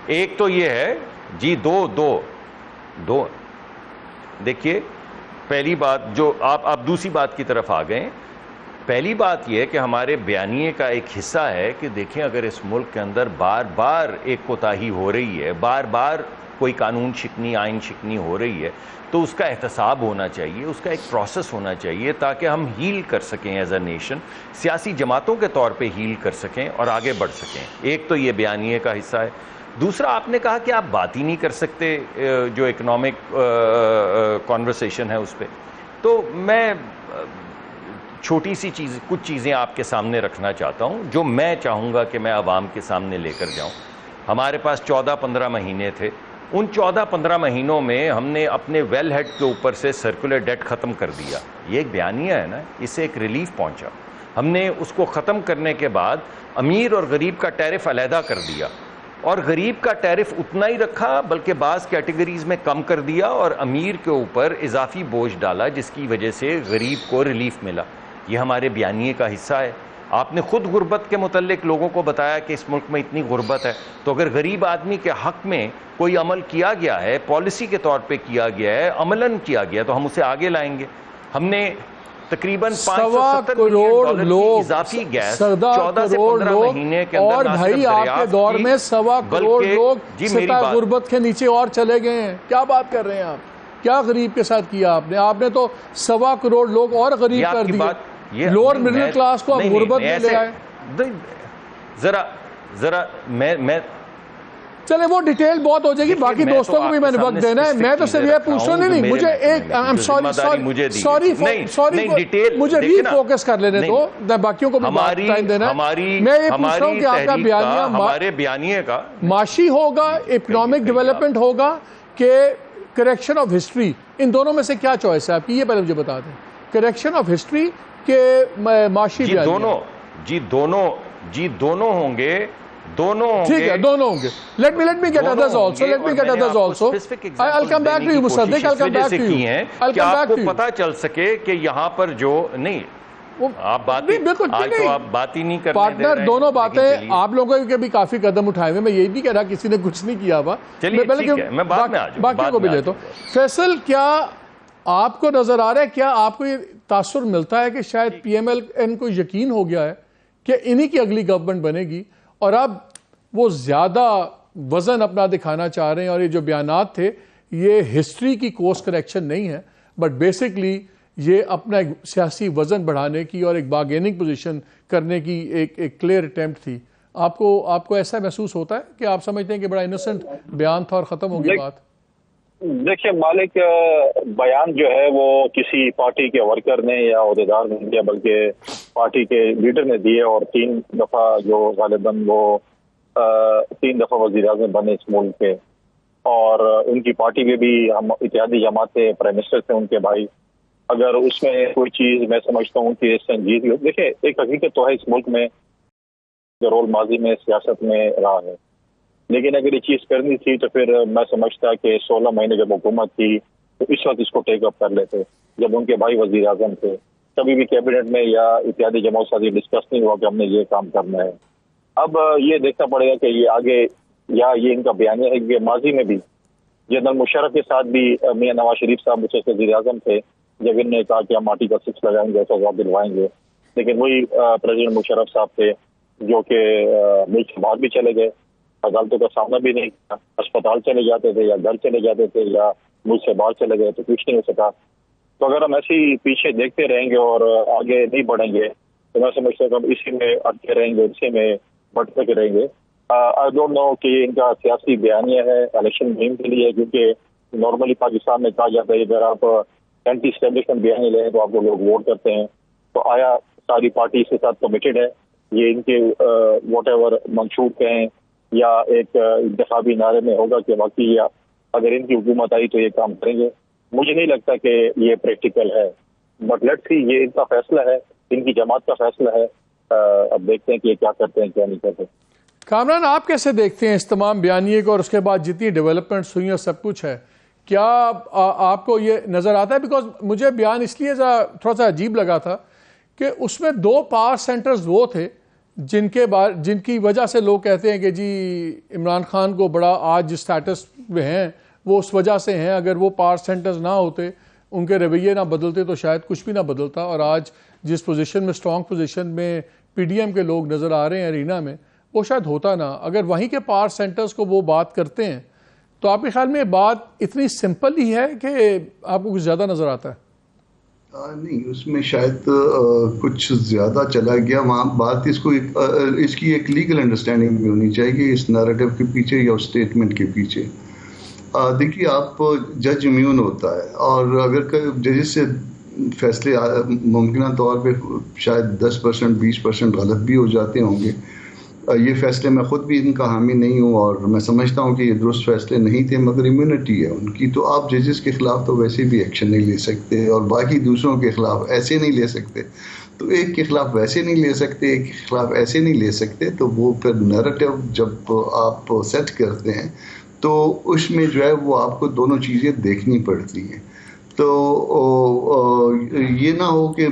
ایک تو یہ ہے جی, دو دیکھیے پہلی بات جو آپ دوسری بات کی طرف آ گئے. پہلی بات یہ کہ ہمارے بیانیے کا ایک حصہ ہے کہ دیکھیں اگر اس ملک کے اندر بار بار ایک کوتاہی ہو رہی ہے, بار بار کوئی قانون شکنی آئین شکنی ہو رہی ہے تو اس کا احتساب ہونا چاہیے, اس کا ایک پروسیس ہونا چاہیے تاکہ ہم ہیل کر سکیں ایز اے نیشن, سیاسی جماعتوں کے طور پہ ہیل کر سکیں اور آگے بڑھ سکیں. ایک تو یہ بیانیے کا حصہ ہے. دوسرا آپ نے کہا کہ آپ بات ہی نہیں کر سکتے جو اکنامک کانورسیشن ہے اس پہ, تو میں چھوٹی سی چیز کچھ چیزیں آپ کے سامنے رکھنا چاہتا ہوں جو میں چاہوں گا کہ میں عوام کے سامنے لے کر جاؤں. ہمارے پاس 14-15 مہینے تھے. ان 14-15 مہینوں میں ہم نے اپنے ویل ہیڈ کے اوپر سے سرکولر ڈیٹ ختم کر دیا. یہ ایک بیانیہ ہے نا, اس سے ایک ریلیف پہنچا. ہم نے اس کو ختم کرنے کے بعد امیر اور غریب کا ٹیرف علیحدہ کر دیا, اور غریب کا ٹیرف اتنا ہی رکھا بلکہ بعض کیٹیگریز میں کم کر دیا, اور امیر کے اوپر اضافی بوجھ ڈالا جس کی وجہ سے غریب کو ریلیف ملا. یہ ہمارے بیانیے کا حصہ ہے. آپ نے خود غربت کے متعلق لوگوں کو بتایا کہ اس ملک میں اتنی غربت ہے, تو اگر غریب آدمی کے حق میں کوئی عمل کیا گیا ہے, پالیسی کے طور پہ کیا گیا ہے, عملاً کیا گیا, تو ہم اسے آگے لائیں گے. ہم نے تقریباً 570 کروڑ لوگ اضافی گیس 14 سے 15 مہینے کے اندر, اور بھائی آپ کے دور میں 1.25 کروڑ لوگ سطح غربت کے نیچے اور چلے گئے ہیں. کیا بات کر رہے ہیں آپ؟ کیا غریب کے ساتھ کیا آپ نے؟ آپ نے تو 1.25 کروڑ لوگ اور غریب کر دیے. لوور مڈل کلاس کو آپ غربت میں لے آئے. ذرا میں چلے وہ ڈیٹیل بہت ہو جائے گی, باقی دوستوں کو بھی میں نے وقت دینا ہے. میں تو صرف یہ پوچھ رہا نہیں, مجھے ایک سوری مجھے ری فوکس کر لینے دو, باقیوں کو بھی ٹائم دینا ہے. میں یہ پوچھ رہا ہوں کہ آپ کا بیانیہ ہمارے بیانیے کا معاشی ہوگا, اکنامک ڈیولپمنٹ ہوگا کہ کریکشن آف ہسٹری؟ ان دونوں میں سے کیا چوائس ہے آپ کی, یہ پہلے مجھے بتا دیں. کریکشن آف ہسٹری کہ معاشی بیانیہ؟ جی دونوں ہوں گے, دونوں ہوں گے. ٹھیک ہے, دونوں ہوں گے. Let me get others also. I'll come back to you, Musaddiq. I'll come back to you. کہ آپ کو پتا چل سکے کہ یہاں پر جو نہیں آپ بات آج تو آپ بات ہی نہیں کرنے دے رہے ہیں. پارٹنر دونوں باتیں آپ لوگوں کے بھی کافی قدم اٹھائے ہوئے, میں یہی نہیں کہہ رہا کسی نے کچھ نہیں کیا ہوا. چلیے ٹھیک ہے, میں بعد میں آ جاؤں, باقیوں کو بھی لیتا ہوں. فیصل, کیا آپ کو نظر آ رہا ہے, کیا آپ کو یہ تاثر ملتا ہے کہ شاید پی ایم ایل این کو یقین ہو گیا ہے کہ انہی کی اگلی گورنمنٹ بنے گی, اور اب وہ زیادہ وزن اپنا دکھانا چاہ رہے ہیں, اور یہ جو بیانات تھے یہ ہسٹری کی کورس کریکشن نہیں ہے, بٹ بیسکلی یہ اپنا ایک سیاسی وزن بڑھانے کی اور ایک بارگیننگ پوزیشن کرنے کی ایک کلیئر اٹیمپٹ تھی؟ آپ کو ایسا محسوس ہوتا ہے کہ آپ سمجھتے ہیں کہ بڑا انوسنٹ بیان تھا اور ختم ہو گئی بات؟ دیکھیے مالک, بیان جو ہے وہ کسی پارٹی کے ورکر نے یا عہدیدار نے دیا, بلکہ پارٹی کے لیڈر نے دیے, اور 3 دفعہ جو غالباً وہ 3 دفعہ وزیر اعظم بنے اس ملک کے, اور ان کی پارٹی میں بھی ہم اتحادی جماعت سے پرائم منسٹر تھے ان کے بھائی. اگر اس میں کوئی چیز میں سمجھتا ہوں کہ سنجیدگی ہو, دیکھیں ایک حقیقت تو ہے اس ملک میں جو رول ماضی میں سیاست میں رہا ہے, لیکن اگر یہ چیز کرنی تھی تو پھر میں سمجھتا کہ 16 مہینے جب حکومت تھی تو اس وقت اس کو ٹیک اپ کر لیتے, جب ان کے بھائی وزیر اعظم تھے. کبھی بھی کیبنٹ میں یا اتحادی جماعت سے ڈسکس نہیں ہوا کہ ہم نے یہ کام کرنا ہے. اب یہ دیکھنا پڑے گا کہ یہ آگے, یا یہ ان کا بیانیہ ہے کہ ماضی میں بھی جنرل مشرف کے ساتھ بھی میاں نواز شریف صاحب مجھے وزیر اعظم تھے, جب ان نے کہا کہ ہم ماٹی کا 6 لگائیں گے, ایسا جواب دلوائیں گے, لیکن وہی پریزیڈنٹ مشرف صاحب تھے جو کہ ملک سے باہر بھی چلے گئے, عدالتوں کا سامنا بھی نہیں کیا, اسپتال چلے جاتے تھے یا گھر چلے جاتے تھے یا ملک سے باہر چلے گئے, تو کچھ نہیں ہو سکا. تو اگر ہم ایسے ہی پیچھے دیکھتے رہیں گے اور آگے نہیں بڑھیں گے تو میں سمجھتا ہوں کہ ہم اسی میں اٹکے رہیں گے, اسی میں بٹتے رہیں گے. آئی ڈونٹ نو کہ ان کا سیاسی بیانیہ ہے الیکشن مہم کے لیے, کیونکہ نارملی پاکستان میں کہا جاتا ہے اگر آپ اینٹی اسٹیبلشمنٹ بیانیہ لیں تو آپ کو لوگ ووٹ کرتے ہیں. تو آیا ساری پارٹی اس کے ساتھ کمیٹڈ ہے؟ یہ ان کے واٹ ایور منشور کہیں یا ایک انتخابی نعرے میں ہوگا کہ واقعی اگر ان کی حکومت آئی تو یہ کام کریں گے؟ مجھے نہیں لگتا کہ یہ پریکٹیکل ہے, بٹ لیٹس سی, یہ ان کا فیصلہ ہے, ان کی جماعت کا فیصلہ ہے. اب دیکھتے ہیں کہ یہ کیا کرتے ہیں کیا نہیں کرتے. کامران, آپ کیسے دیکھتے ہیں اس تمام بیانیے کو اور اس کے بعد جتنی ڈیولپمنٹس ہوئی ہیں سب کچھ ہے, کیا آپ کو یہ نظر آتا ہے؟ بیکاز مجھے بیان اس لیے تھوڑا سا عجیب لگا تھا کہ اس میں 2 پاور سینٹرز وہ تھے جن کی وجہ سے لوگ کہتے ہیں کہ جی عمران خان کو بڑا آج جس سٹیٹس میں ہیں وہ اس وجہ سے ہیں, اگر وہ پاور سینٹرز نہ ہوتے, ان کے رویے نہ بدلتے تو شاید کچھ بھی نہ بدلتا, اور آج جس پوزیشن میں اسٹرانگ پوزیشن میں پی ڈی ایم کے لوگ نظر آ رہے ہیں ارینا میں, وہ شاید ہوتا نہ. اگر وہیں کے پاور سینٹرز کو وہ بات کرتے ہیں تو آپ کے خیال میں بات اتنی سمپل ہی ہے کہ آپ کو کچھ زیادہ نظر آتا ہے؟ نہیں، اس میں شاید کچھ زیادہ چلا گیا وہاں. بات اس کی ایک لیگل انڈرسٹینڈنگ بھی ہونی چاہیے اس نیریٹو کے پیچھے یا اسٹیٹمنٹ کے پیچھے. دیکھیے، آپ جج امیون ہوتا ہے، اور اگر ججز سے فیصلے ممکنہ طور پہ شاید 10% 20% غلط بھی ہو جاتے ہوں گے. یہ فیصلے میں خود بھی ان کا حامی نہیں ہوں، اور میں سمجھتا ہوں کہ یہ درست فیصلے نہیں تھے، مگر امیونٹی ہے ان کی. تو آپ ججز کے خلاف تو ویسے بھی ایکشن نہیں لے سکتے، اور باقی دوسروں کے خلاف ایسے نہیں لے سکتے. تو ایک کے خلاف ویسے نہیں لے سکتے، ایک کے خلاف ایسے نہیں لے سکتے. تو وہ پھر نیریٹو جب آپ سیٹ کرتے ہیں تو اس میں جو ہے وہ آپ کو دونوں چیزیں دیکھنی پڑتی ہیں. تو یہ نہ ہو کہ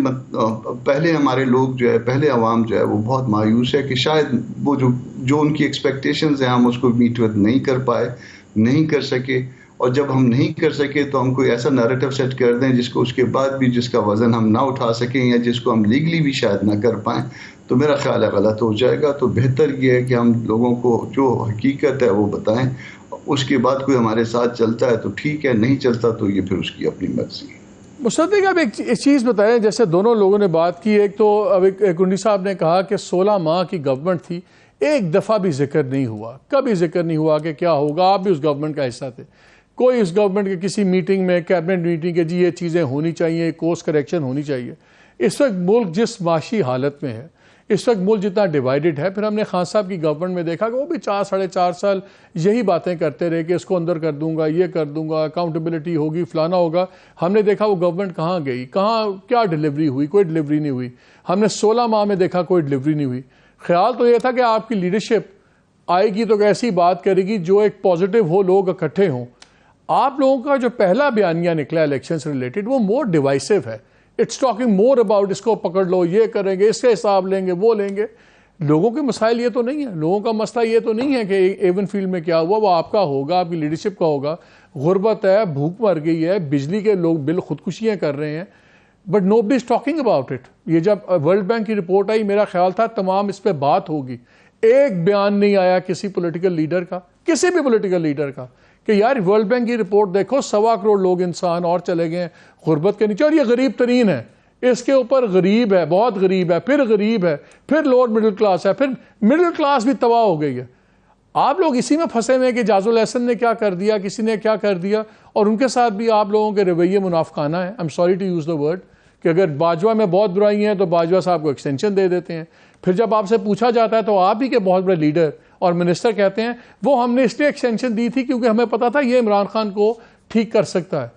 پہلے ہمارے لوگ جو ہے، پہلے عوام جو ہے وہ بہت مایوس ہے کہ شاید وہ جو ان کی ایکسپیکٹیشنز ہیں ہم اس کو میٹ ود نہیں کر پائے، نہیں کر سکے. اور جب ہم نہیں کر سکے تو ہم کوئی ایسا نیریٹو سیٹ کر دیں جس کو اس کے بعد بھی جس کا وزن ہم نہ اٹھا سکیں، یا جس کو ہم لیگلی بھی شاید نہ کر پائیں. تو میرا خیال ہے غلط ہو جائے گا. تو بہتر یہ ہے کہ ہم لوگوں کو جو حقیقت ہے وہ بتائیں. اس کے بعد کوئی ہمارے ساتھ چلتا ہے تو ٹھیک ہے، نہیں چلتا تو یہ پھر اس کی اپنی مرضی ہے. مصدق، اب ایک چیز بتائیں، جیسے دونوں لوگوں نے بات کی. ایک تو اب ایک کنڈی صاحب نے کہا کہ 16 ماہ کی گورنمنٹ تھی، ایک دفعہ بھی ذکر نہیں ہوا، کبھی ذکر نہیں ہوا کہ کیا ہوگا. آپ بھی اس گورنمنٹ کا حصہ تھے. کوئی اس گورنمنٹ کے کسی میٹنگ میں، کیبنٹ میٹنگ کے، جی یہ چیزیں ہونی چاہیے، کورس کریکشن ہونی چاہیے. اس وقت ملک جس معاشی حالت میں ہے، اس وقت ملک جتنا ڈیوائیڈڈ ہے، پھر ہم نے خان صاحب کی گورنمنٹ میں دیکھا کہ وہ بھی 4 ساڑھے 4 سال یہی باتیں کرتے رہے کہ اس کو اندر کر دوں گا، یہ کر دوں گا، اکاؤنٹیبلٹی ہوگی، فلانا ہوگا. ہم نے دیکھا وہ گورنمنٹ کہاں گئی، کہاں کیا ڈیلیوری ہوئی؟ کوئی ڈیلیوری نہیں ہوئی. ہم نے 16 ماہ میں دیکھا کوئی ڈیلیوری نہیں ہوئی. خیال تو یہ تھا کہ آپ کی لیڈرشپ آئے گی تو ایسی بات کرے گی جو ایک پازیٹیو ہو، لوگ اکٹھے ہوں. آپ لوگوں کا جو پہلا بیانیہ نکلا الیکشن سے ریلیٹڈ، وہ مور ڈیوائسو ہے. اٹس ٹاکنگ مور اباؤٹ اس کو پکڑ لو، یہ کریں گے، اس کے حساب لیں گے، وہ لیں گے. لوگوں کے مسائل یہ تو نہیں ہے، لوگوں کا مسئلہ یہ تو نہیں ہے کہ ایون فیلڈ میں کیا ہوا وہ آپ کا ہوگا، آپ کی لیڈرشپ کا ہوگا. غربت ہے، بھوک مر گئی ہے، بجلی کے لوگ بل خودکشیاں کر رہے ہیں، but nobody is talking about it. یہ جب ورلڈ بینک کی رپورٹ آئی، میرا خیال تھا تمام اس پہ بات ہوگی. ایک بیان نہیں آیا کسی پولیٹیکل لیڈر کا، کسی بھی پولیٹیکل لیڈر کا، کہ یار ورلڈ بینک کی رپورٹ دیکھو، 1.25 کروڑ لوگ انسان اور چلے گئے غربت کے نیچے، اور یہ غریب ترین ہے. اس کے اوپر غریب ہے، بہت غریب ہے، پھر غریب ہے، پھر لوور مڈل کلاس ہے، پھر مڈل کلاس بھی تباہ ہو گئی ہے. آپ لوگ اسی میں پھنسے ہوئے کہ جاز الحسن نے کیا کر دیا، کسی نے کیا کر دیا، اور ان کے ساتھ بھی آپ لوگوں کے رویے منافقانہ ہیں. I'm sorry to use the word کہ اگر باجوہ میں بہت برائی ہیں تو باجوہ صاحب کو ایکسٹینشن دے دیتے ہیں. پھر جب آپ سے پوچھا جاتا ہے تو آپ ہی کے بہت بڑے لیڈر اور منسٹر کہتے ہیں وہ ہم نے اس لیے ایکسٹینشن دی تھی کیونکہ ہمیں پتا تھا یہ عمران خان کو ٹھیک کر سکتا ہے.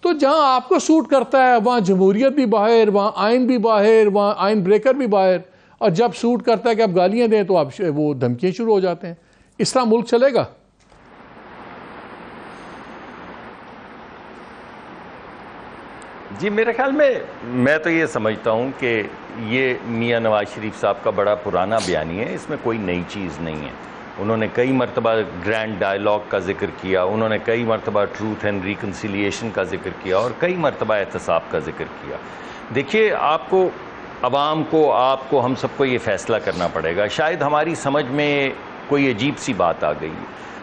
تو جہاں آپ کو سوٹ کرتا ہے وہاں جمہوریت بھی باہر، وہاں آئین بھی باہر، وہاں آئین بریکر بھی باہر، اور جب سوٹ کرتا ہے کہ آپ گالیاں دیں تو آپ وہ دھمکیاں شروع ہو جاتے ہیں. اس طرح ملک چلے گا؟ جی میرے خیال میں تو یہ سمجھتا ہوں کہ یہ میاں نواز شریف صاحب کا بڑا پرانا بیانی ہے، اس میں کوئی نئی چیز نہیں ہے. انہوں نے کئی مرتبہ گرینڈ ڈائیلاگ کا ذکر کیا، انہوں نے کئی مرتبہ ٹروتھ اینڈ ریکنسیلیشن کا ذکر کیا، اور کئی مرتبہ احتساب کا ذکر کیا. دیکھیے، آپ کو، عوام کو، آپ کو، ہم سب کو یہ فیصلہ کرنا پڑے گا. شاید ہماری سمجھ میں کوئی عجیب سی بات آ گئی.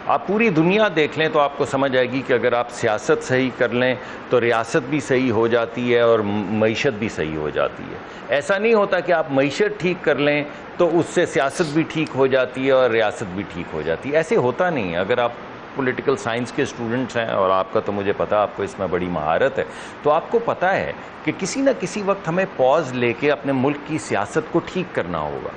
آپ پوری دنیا دیکھ لیں تو آپ کو سمجھ آئے گی کہ اگر آپ سیاست صحیح کر لیں تو ریاست بھی صحیح ہو جاتی ہے اور معیشت بھی صحیح ہو جاتی ہے. ایسا نہیں ہوتا کہ آپ معیشت ٹھیک کر لیں تو اس سے سیاست بھی ٹھیک ہو جاتی ہے اور ریاست بھی ٹھیک ہو جاتی ہے. ایسے ہوتا نہیں ہے. اگر آپ پولیٹیکل سائنس کے اسٹوڈنٹس ہیں، اور آپ کا تو مجھے پتا، آپ کو اس میں بڑی مہارت ہے، تو آپ کو پتا ہے کہ کسی نہ کسی وقت ہمیں پاز لے کے اپنے ملک کی سیاست کو ٹھیک کرنا ہوگا.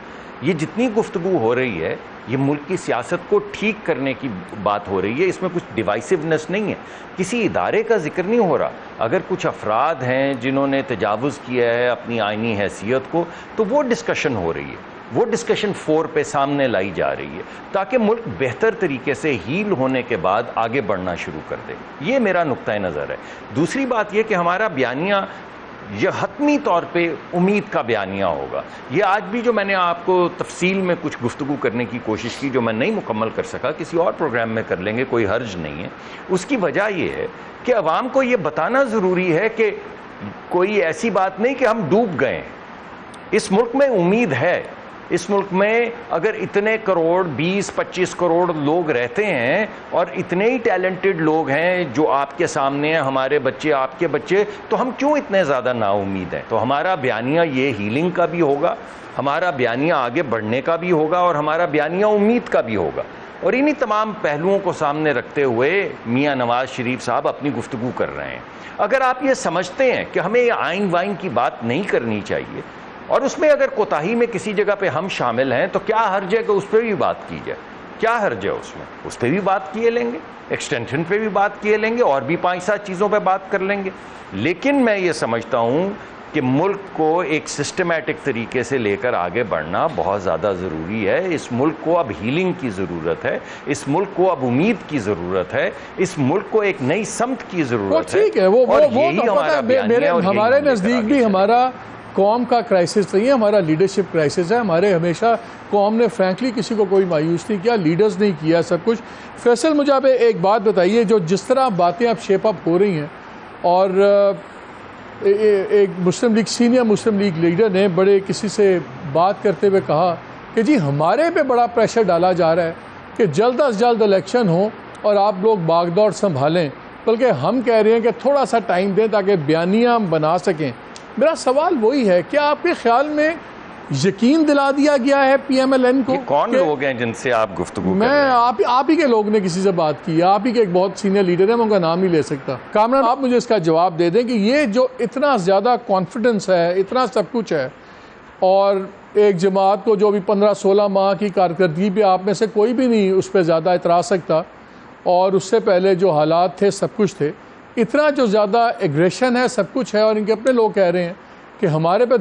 یہ جتنی گفتگو ہو رہی ہے یہ ملک کی سیاست کو ٹھیک کرنے کی بات ہو رہی ہے. اس میں کچھ ڈیوائسونیس نہیں ہے، کسی ادارے کا ذکر نہیں ہو رہا. اگر کچھ افراد ہیں جنہوں نے تجاوز کیا ہے اپنی آئینی حیثیت کو، تو وہ ڈسکشن ہو رہی ہے، وہ ڈسکشن 4 پہ سامنے لائی جا رہی ہے تاکہ ملک بہتر طریقے سے ہیل ہونے کے بعد آگے بڑھنا شروع کر دے. یہ میرا نقطہ نظر ہے. دوسری بات یہ کہ ہمارا بیانیہ یہ حتمی طور پہ امید کا بیانیہ ہوگا. یہ آج بھی جو میں نے آپ کو تفصیل میں کچھ گفتگو کرنے کی کوشش کی جو میں نہیں مکمل کر سکا، کسی اور پروگرام میں کر لیں گے، کوئی حرج نہیں ہے. اس کی وجہ یہ ہے کہ عوام کو یہ بتانا ضروری ہے کہ کوئی ایسی بات نہیں کہ ہم ڈوب گئے. اس ملک میں امید ہے، اس ملک میں اگر اتنے کروڑ 20-25 کروڑ لوگ رہتے ہیں اور اتنے ہی ٹیلنٹڈ لوگ ہیں جو آپ کے سامنے ہیں، ہمارے بچے، آپ کے بچے، تو ہم کیوں اتنے زیادہ نا امید ہیں؟ تو ہمارا بیانیہ یہ ہیلنگ کا بھی ہوگا، ہمارا بیانیہ آگے بڑھنے کا بھی ہوگا، اور ہمارا بیانیہ امید کا بھی ہوگا. اور انہی تمام پہلوؤں کو سامنے رکھتے ہوئے میاں نواز شریف صاحب اپنی گفتگو کر رہے ہیں. اگر آپ یہ سمجھتے ہیں کہ ہمیں یہ آئین وائن کی بات نہیں کرنی چاہیے، اور اس میں اگر کوتاہی میں کسی جگہ پہ ہم شامل ہیں، تو کیا حرج ہے کہ اس پہ بھی بات کی جائے؟ کیا حرج ہے اس میں؟ اس پہ بھی بات کیے لیں گے، ایکسٹینشن پہ بھی بات کیے لیں گے، اور بھی 5-7 چیزوں پہ بات کر لیں گے. لیکن میں یہ سمجھتا ہوں کہ ملک کو ایک سسٹمیٹک طریقے سے لے کر آگے بڑھنا بہت زیادہ ضروری ہے. اس ملک کو اب ہیلنگ کی ضرورت ہے، اس ملک کو اب امید کی ضرورت ہے، اس ملک کو ایک نئی سمت کی ضرورت ہے. ٹھیک ہے، وہ ہمارے نزدیک بھی ہمارا قوم کا کرائسس نہیں ہے، ہمارا لیڈرشپ کرائسس ہے. ہمارے ہمیشہ قوم نے فرینکلی کسی کو کوئی مایوس نہیں کیا، لیڈرز نہیں کیا سب کچھ. فیصل، مجھے آپ ایک بات بتائیے، جو جس طرح باتیں اب شیپ اپ ہو رہی ہیں، اور ایک مسلم لیگ سینئر مسلم لیگ لیڈر نے بڑے کسی سے بات کرتے ہوئے کہا کہ جی ہمارے پہ بڑا پریشر ڈالا جا رہا ہے کہ جلد از جلد الیکشن ہو اور آپ لوگ باغ دوڑ سنبھالیں، بلکہ ہم کہہ رہے ہیں کہ تھوڑا سا ٹائم دیں تاکہ بیانیہ ہم بنا سکیں. میرا سوال وہی ہے، کیا آپ کے خیال میں یقین دلا دیا گیا ہے پی ایم ایل این کو؟ کون لوگ ہیں جن سے آپ گفتگو میں آپ ہی کے لوگ نے کسی سے بات کی، آپ ہی کے ایک بہت سینئر لیڈر ہیں، میں ان کا نام نہیں لے سکتا. کامران، آپ مجھے اس کا جواب دے دیں کہ یہ جو اتنا زیادہ کانفیڈنس ہے، اتنا سب کچھ ہے، اور ایک جماعت کو جو بھی 15-16 ماہ کی کارکردگی پہ آپ میں سے کوئی بھی نہیں اس پہ زیادہ اعتراض سکتا، اور اس سے پہلے جو حالات تھے سب کچھ تھے، اتنا جو زیادہ ایگریشن ہے، سب کچھ ہے، اور ان کے اپنے لوگ کہہ رہے ہیں کہ ہمارے پہ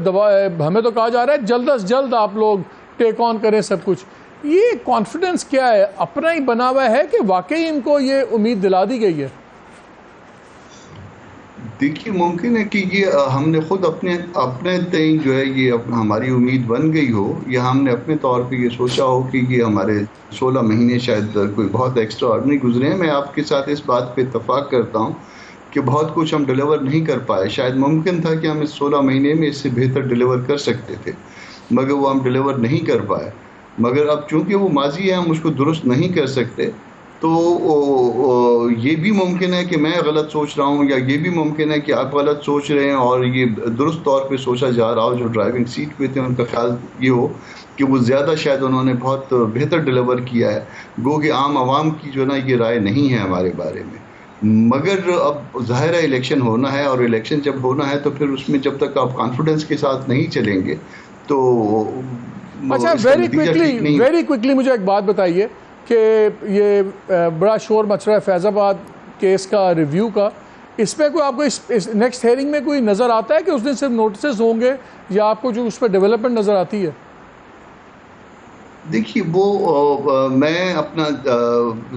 ہمیں تو کہا جا رہا ہے جلد از جلد آپ لوگ ٹیک آن کریں سب کچھ. یہ کانفیڈنس کیا ہے؟ اپنا ہی بنا ہوا ہے کہ واقعی ان کو یہ امید دلا دی گئی ہے؟ دیکھیے، ممکن ہے کہ یہ ہم نے خود اپنے تئیں جو ہے یہ ہماری امید بن گئی ہو، یا ہم نے اپنے طور پہ یہ سوچا ہو کہ یہ ہمارے 16 مہینے شاید کوئی بہت ایکسٹرا آرڈنری گزرے ہیں. میں آپ کے ساتھ اس بات پہ اتفاق کرتا ہوں کہ بہت کچھ ہم ڈیلیور نہیں کر پائے. شاید ممکن تھا کہ ہم اس 16 مہینے میں اس سے بہتر ڈیلیور کر سکتے تھے، مگر وہ ہم ڈیلیور نہیں کر پائے. مگر اب چونکہ وہ ماضی ہے، ہم اس کو درست نہیں کر سکتے. تو یہ بھی ممکن ہے کہ میں غلط سوچ رہا ہوں، یا یہ بھی ممکن ہے کہ آپ غلط سوچ رہے ہیں اور یہ درست طور پہ سوچا جا رہا ہو. جو ڈرائیونگ سیٹ پہ تھے ان کا خیال یہ ہو کہ وہ زیادہ شاید انہوں نے بہت بہتر ڈیلیور کیا ہے، گو کہ عام عوام کی جو نا یہ رائے نہیں ہے ہمارے بارے میں. مگر اب ظاہر ہے الیکشن ہونا ہے، اور الیکشن جب ہونا ہے تو پھر اس میں جب تک آپ کانفیڈنس کے ساتھ نہیں چلیں گے تو اچھا، ویری کوئکلی مجھے ایک بات بتائیے کہ یہ بڑا شور مچ رہا ہے فیض آباد کیس کا ریویو کا، اس میں کوئی آپ کو اس نیکسٹ ہیئرنگ میں کوئی نظر آتا ہے کہ اس دن صرف نوٹسز ہوں گے، یا آپ کو جو اس پہ ڈیولپمنٹ نظر آتی ہے؟ دیکھیے، وہ میں اپنا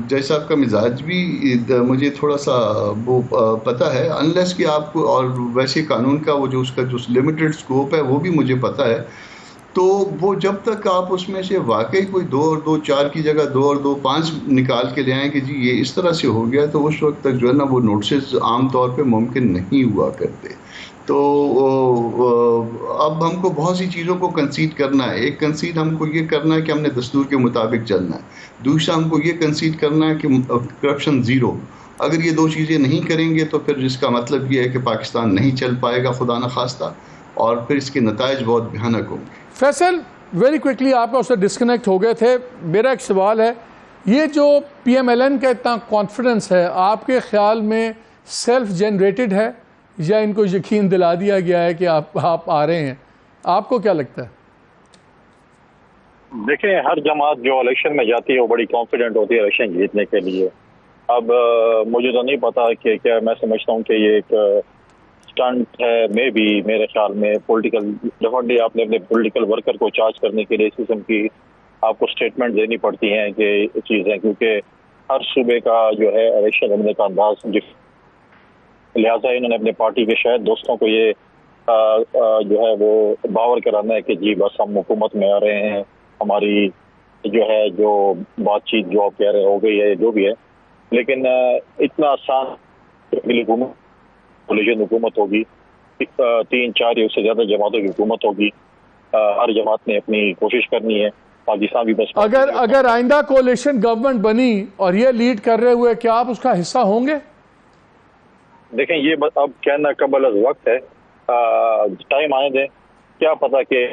جیسا آپ کا مزاج بھی مجھے تھوڑا سا وہ پتہ ہے، انلیس کہ آپ کو، اور ویسے قانون کا وہ جو اس کا جو لمیٹڈ سکوپ ہے وہ بھی مجھے پتہ ہے. تو وہ جب تک آپ اس میں سے واقعی کوئی 2 اور 2 4 کی جگہ 2 اور 2 5 نکال کے لے آئیں کہ جی یہ اس طرح سے ہو گیا، تو اس وقت تک جو ہے نا وہ نوٹسز عام طور پہ ممکن نہیں ہوا کرتے. تو اب ہم کو بہت سی چیزوں کو کنسیڈ کرنا ہے. ایک کنسیڈ ہم کو یہ کرنا ہے کہ ہم نے دستور کے مطابق چلنا ہے. دوسرا ہم کو یہ کنسیڈ کرنا ہے کہ کرپشن زیرو. اگر یہ 2 چیزیں نہیں کریں گے تو پھر جس کا مطلب یہ ہے کہ پاکستان نہیں چل پائے گا خدا نخواستہ، اور پھر اس کے نتائج بہت بھیانک ہوں گے. فیصل، ویری کوئکلی آپ کا اس سے ڈسکنیکٹ ہو گئے تھے. میرا ایک سوال ہے، یہ جو پی ایم ایل این کا اتنا کانفیڈنس ہے، آپ کے خیال میں سیلف جنریٹڈ ہے یا ان کو یقین دلا دیا گیا ہے کہ آپ آ رہے ہیں؟ آپ کو کیا لگتا ہے؟ دیکھیں، ہر جماعت جو الیکشن میں جاتی ہے وہ بڑی کانفیڈنٹ ہوتی ہے الیکشن جیتنے کے لیے. اب مجھے تو نہیں پتا کہ کیا، میں سمجھتا ہوں کہ یہ ایک اسٹنٹ ہے. میں بھی میرے خیال میں پولیٹیکل، ڈیفینٹلی آپ نے اپنے پولیٹیکل ورکر کو چارج کرنے کے لیے اس قسم کی آپ کو اسٹیٹمنٹ دینی پڑتی ہیں کہ چیزیں، کیونکہ ہر صوبے کا جو ہے الیکشن لڑنے کا انداز، لہٰذا انہوں نے اپنے پارٹی کے شاید دوستوں کو یہ جو ہے وہ باور کرانا ہے کہ جی بس ہم حکومت میں آ رہے ہیں، ہماری جو ہے جو بات چیت جو آپ کہہ رہے ہو گئی ہے جو بھی ہے. لیکن اتنا آسان کولیشن حکومت ہوگی، 3 4 یا اس سے زیادہ جماعتوں کی حکومت ہوگی. ہر جماعت نے اپنی کوشش کرنی ہے. پاکستان بھی بس اگر آئندہ کولیشن گورنمنٹ بنی اور یہ لیڈ کر رہے ہوئے، کیا آپ اس کا حصہ ہوں گے؟ دیکھیں یہ اب کہنا قبل از وقت ہے، ٹائم آنے دیں. کیا پتا کہ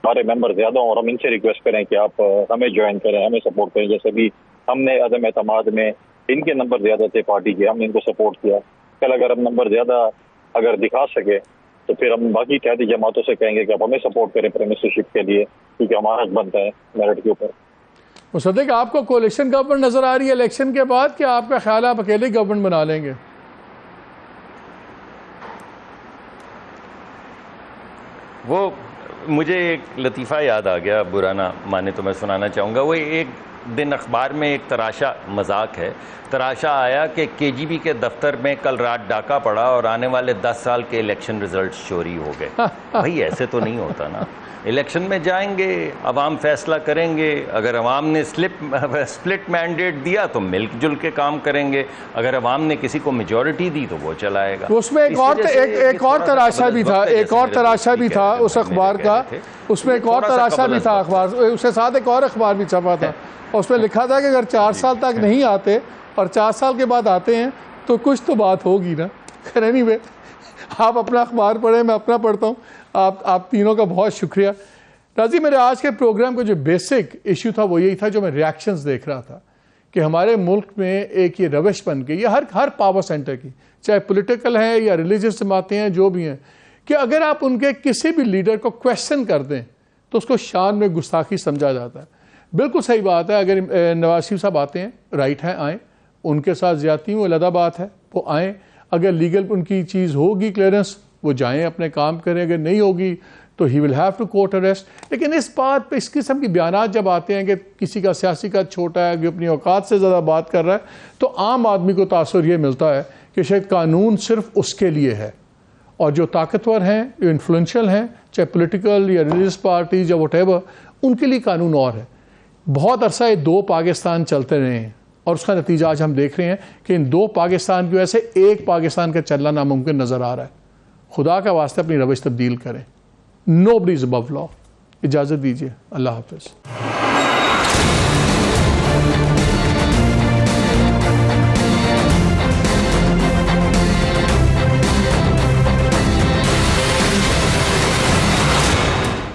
ہمارے ممبر زیادہ ہوں اور ہم ان سے ریکویسٹ کریں کہ آپ ہمیں جوائن کریں، ہمیں سپورٹ کریں. جیسے بھی ہم نے عدم اعتماد میں ان کے نمبر زیادہ تھے پارٹی کے، ہم نے ان کو سپورٹ کیا. کل اگر ہم نمبر زیادہ اگر دکھا سکے تو پھر ہم باقی اتحادی جماعتوں سے کہیں گے کہ آپ ہمیں سپورٹ کریں پرائم منسٹرشپ کے لیے، کیونکہ ہمارا حق بنتا ہے میرٹ کے اوپر. مصدق، آپ کو کولیشن گورنمنٹ نظر آ رہی ہے الیکشن کے بعد، کہ آپ کا خیال ہے آپ اکیلے گورنمنٹ بنا لیں گے؟ وہ مجھے ایک لطیفہ یاد آ گیا، برا نہ مانے تو میں سنانا چاہوں گا. وہ ایک دن اخبار میں ایک تراشا مذاق ہے، تراشا آیا کہ کے جی بی کے دفتر میں کل رات ڈاکہ پڑا اور آنے والے 10 سال کے الیکشن ریزلٹس چوری ہو گئے. بھائی ایسے تو نہیں ہوتا نا. الیکشن میں جائیں گے، عوام فیصلہ کریں گے. اگر عوام نے سپلٹ مینڈیٹ دیا تو مل جل کے کام کریں گے. اگر عوام نے کسی کو میجورٹی دی تو وہ چلائے گا. اس میں ایک اور تراشا بھی تھا، ایک اور تراشا بھی تھا اس اخبار کا. اس میں ایک اور تراشا بھی تھا اخبار، اس کے ساتھ ایک اور اخبار بھی چھپا تھا. اس میں لکھا تھا کہ اگر 4 سال تک نہیں آتے اور 4 سال کے بعد آتے ہیں تو کچھ تو بات ہوگی نا. اینی وے، آپ اپنا اخبار پڑھیں، میں اپنا پڑھتا ہوں. آپ تینوں کا بہت شکریہ. راضی، میرے آج کے پروگرام کا جو بیسک ایشو تھا وہ یہی تھا، جو میں ریاکشنز دیکھ رہا تھا کہ ہمارے ملک میں ایک یہ روش بن گئی، یہ ہر پاور سینٹر کی، چاہے پولیٹیکل ہیں یا ریلیجیس جماعتیں ہیں، جو بھی ہیں، کہ اگر آپ ان کے کسی بھی لیڈر کو کویسچن کر دیں تو اس کو شان میں گستاخی سمجھا جاتا ہے. بالکل صحیح بات ہے. اگر نواز شریف صاحب آتے ہیں، رائٹ ہیں، آئیں. ان کے ساتھ زیادتی وہ علیحدہ بات ہے، وہ آئیں. اگر لیگل ان کی چیز ہوگی کلیئرنس، وہ جائیں اپنے کام کریں. اگر نہیں ہوگی تو ہی ول ہیو ٹو کوارٹ اریسٹ. لیکن اس بات پہ اس قسم کی بیانات جب آتے ہیں کہ کسی کا سیاسی قد چھوٹا ہے، کہ اپنی اوقات سے زیادہ بات کر رہا ہے، تو عام آدمی کو تاثر یہ ملتا ہے کہ شاید قانون صرف اس کے لیے ہے، اور جو طاقتور ہیں، جو انفلوئنشل ہیں، چاہے پولیٹیکل یا ریلیجیس پارٹیز یا واٹ ایور، ان کے لیے قانون اور ہے. بہت عرصہ یہ 2 پاکستان چلتے رہے ہیں، اور اس کا نتیجہ آج ہم دیکھ رہے ہیں کہ ان 2 پاکستان کی وجہ سے ایک پاکستان کا چلنا ناممکن نظر آ رہا ہے. خدا کا واسطہ اپنی روش تبدیل کریں. Nobody is above law. اجازت دیجیے. اللہ حافظ.